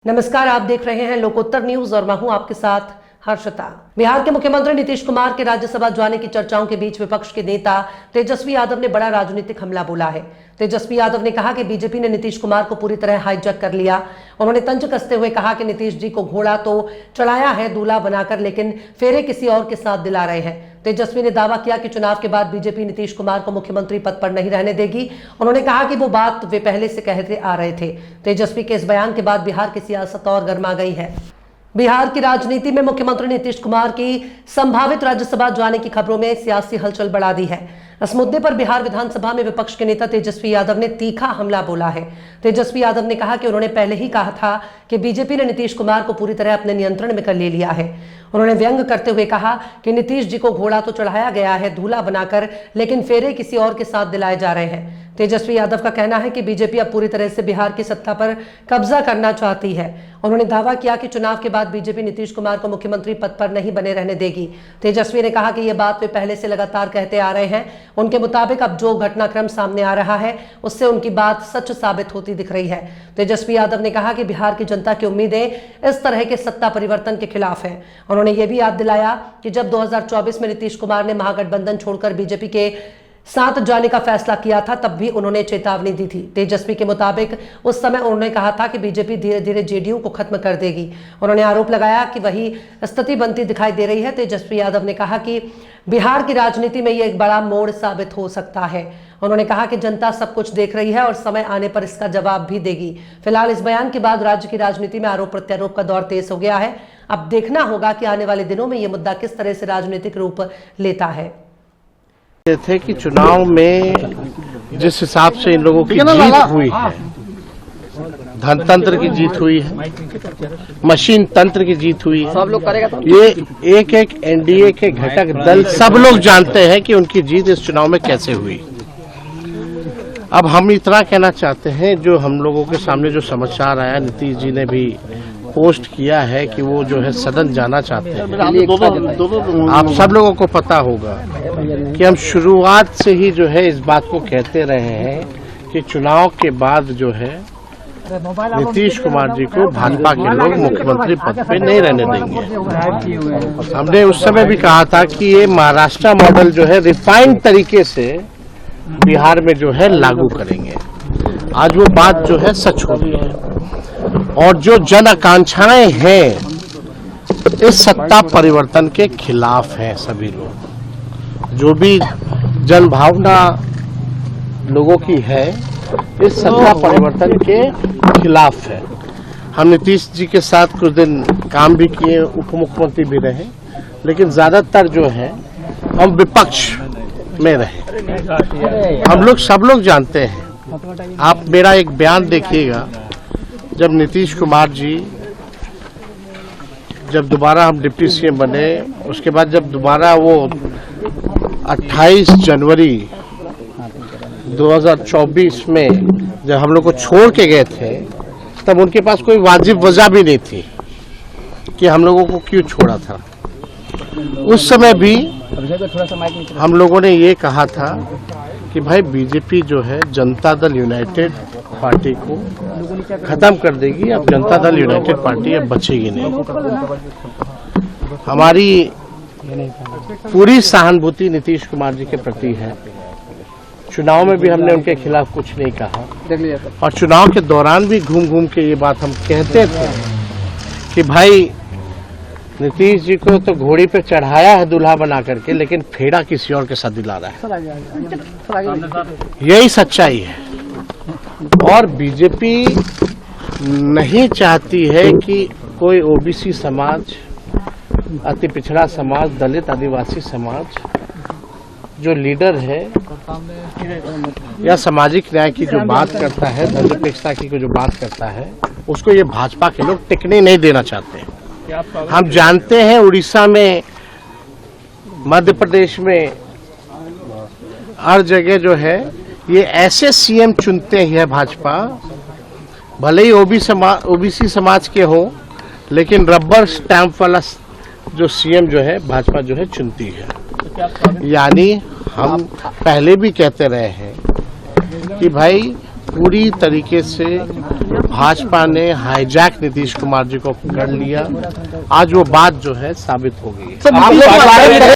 नमस्कार, आप देख रहे हैं लोकोत्तर न्यूज और मैं हूं आपके साथ हर्षिता। बिहार के मुख्यमंत्री नीतीश कुमार के राज्यसभा जाने की चर्चाओं के बीच विपक्ष के नेता तेजस्वी यादव ने बड़ा राजनीतिक हमला बोला है। तेजस्वी यादव ने कहा कि बीजेपी ने नीतीश कुमार को पूरी तरह हाईजैक कर लिया। उन्होंने तंज कसते हुए कहा कि नीतीश जी को घोड़ा तो चढ़ाया है दूल्हा बनाकर, लेकिन फेरे किसी और के साथ दिला रहे हैं। तेजस्वी ने दावा किया कि चुनाव के बाद बीजेपी नीतीश कुमार को मुख्यमंत्री पद पर नहीं रहने देगी। उन्होंने कहा कि वो बात वे पहले से कहते आ रहे थे। तेजस्वी के इस बयान के बाद बिहार की सियासत और गर्मा गई है। बिहार की राजनीति में मुख्यमंत्री नीतीश कुमार की संभावित राज्यसभा जाने की खबरों में सियासी हलचल बढ़ा दी है। इस मुद्दे पर बिहार विधानसभा में विपक्ष के नेता तेजस्वी यादव ने तीखा हमला बोला है। तेजस्वी यादव ने कहा कि उन्होंने पहले ही कहा था कि बीजेपी ने नीतीश कुमार को पूरी तरह अपने नियंत्रण में कर ले लिया है। उन्होंने व्यंग करते हुए कहा कि नीतीश जी को घोड़ा तो चढ़ाया गया है दूल्हा बनाकर, लेकिन फेरे किसी और के साथ दिलाए जा रहे हैं। तेजस्वी यादव का कहना है कि बीजेपी अब पूरी तरह से बिहार की सत्ता पर कब्जा करना चाहती है। उन्होंने दावा किया कि चुनाव के बाद बीजेपी नीतीश कुमार को मुख्यमंत्री पद पर नहीं बने रहने देगी। तेजस्वी ने कहा कि यह बात वे पहले से लगातार कहते आ रहे हैं। उनके मुताबिक अब जो घटनाक्रम सामने आ रहा है उससे उनकी बात सच साबित होती दिख रही है। तेजस्वी यादव ने कहा कि बिहार की जनता की उम्मीदें इस तरह के सत्ता परिवर्तन के खिलाफ है। उन्होंने ये भी याद दिलाया कि जब 2024 में नीतीश कुमार ने महागठबंधन छोड़कर बीजेपी के साथ जाने का फैसला किया था, तब भी उन्होंने चेतावनी दी थी। तेजस्वी के मुताबिक उस समय उन्होंने कहा था कि बीजेपी धीरे धीरे जेडीयू को खत्म कर देगी। उन्होंने आरोप लगाया कि वही स्थिति बनती दिखाई दे रही है। तेजस्वी यादव ने कहा कि बिहार की राजनीति में यह एक बड़ा मोड़ साबित हो सकता है। उन्होंने कहा कि जनता सब कुछ देख रही है और समय आने पर इसका जवाब भी देगी। फिलहाल इस बयान के बाद राज्य की राजनीति में आरोप प्रत्यारोप का दौर तेज हो गया है। अब देखना होगा कि आने वाले दिनों में यह मुद्दा किस तरह से राजनीतिक रूप लेता है। थे कि चुनाव में जिस हिसाब से इन लोगों की जीत हुई है, धनतंत्र की जीत हुई है, मशीन तंत्र की जीत हुई है, सब लोग करेगा तो ये एक एक एनडीए के घटक दल सब लोग जानते हैं कि उनकी जीत इस चुनाव में कैसे हुई। अब हम इतना कहना चाहते हैं, जो हम लोगों के सामने जो समाचार आया, नीतीश जी ने भी पोस्ट किया है कि वो जो है सदन जाना चाहते हैं। आप सब लोगों को पता होगा कि हम शुरुआत से ही जो है इस बात को कहते रहे हैं कि चुनाव के बाद जो है नीतीश कुमार जी को भाजपा के लोग मुख्यमंत्री पद पे नहीं रहने देंगे। हमने उस समय भी कहा था कि ये महाराष्ट्र मॉडल जो है रिफाइंड तरीके से बिहार में जो है लागू करेंगे। आज वो बात जो है सच हो गई है और जो जन आकांक्षाएं हैं इस सत्ता परिवर्तन के खिलाफ हैं। सभी लोग जो भी जन भावना लोगों की है इस सत्ता परिवर्तन के खिलाफ है। हम नीतीश जी के साथ कुछ दिन काम भी किए, उप मुख्यमंत्री भी रहे, लेकिन ज्यादातर जो है हम विपक्ष में रहे। हम लोग सब लोग जानते हैं। आप मेरा एक बयान देखिएगा, जब नीतीश कुमार जी जब दोबारा हम डिप्टी सीएम बने, उसके बाद जब दोबारा वो 28 जनवरी 2024 में जब हम लोग को छोड़ के गए थे, तब उनके पास कोई वाजिब वजह भी नहीं थी कि हम लोगों को क्यों छोड़ा था। उस समय भी हम लोगों ने ये कहा था कि भाई बीजेपी जो है जनता दल यूनाइटेड पार्टी को खत्म कर देगी, अब जनता दल यूनाइटेड पार्टी अब बचेगी नहीं। हमारी पूरी सहानुभूति नीतीश कुमार जी के प्रति है। चुनाव में भी हमने उनके खिलाफ कुछ नहीं कहा और चुनाव के दौरान भी घूम घूम के ये बात हम कहते थे कि भाई नीतीश जी को तो घोड़ी पे चढ़ाया है दूल्हा बना करके, लेकिन फेड़ा किसी और के साथ दिला रहा है। यही सच्चाई है और बीजेपी नहीं चाहती है कि कोई ओबीसी समाज, अति पिछड़ा समाज, दलित आदिवासी समाज जो लीडर है या सामाजिक न्याय की जो बात करता है, धर्मनिरपेक्षता की जो बात करता है, उसको ये भाजपा के लोग टिकने नहीं देना चाहते। हम जानते हैं उड़ीसा में, मध्य प्रदेश में, हर जगह जो है ये ऐसे सीएम चुनते हैं भाजपा, भले ही ओबीसी समाज के हो, लेकिन रबर स्टैंप वाला जो सीएम जो है भाजपा जो है चुनती है। यानी हम पहले भी कहते रहे हैं कि भाई पूरी तरीके से भाजपा ने हाईजैक नीतीश कुमार जी को कर लिया। आज वो बात जो है साबित हो गई है।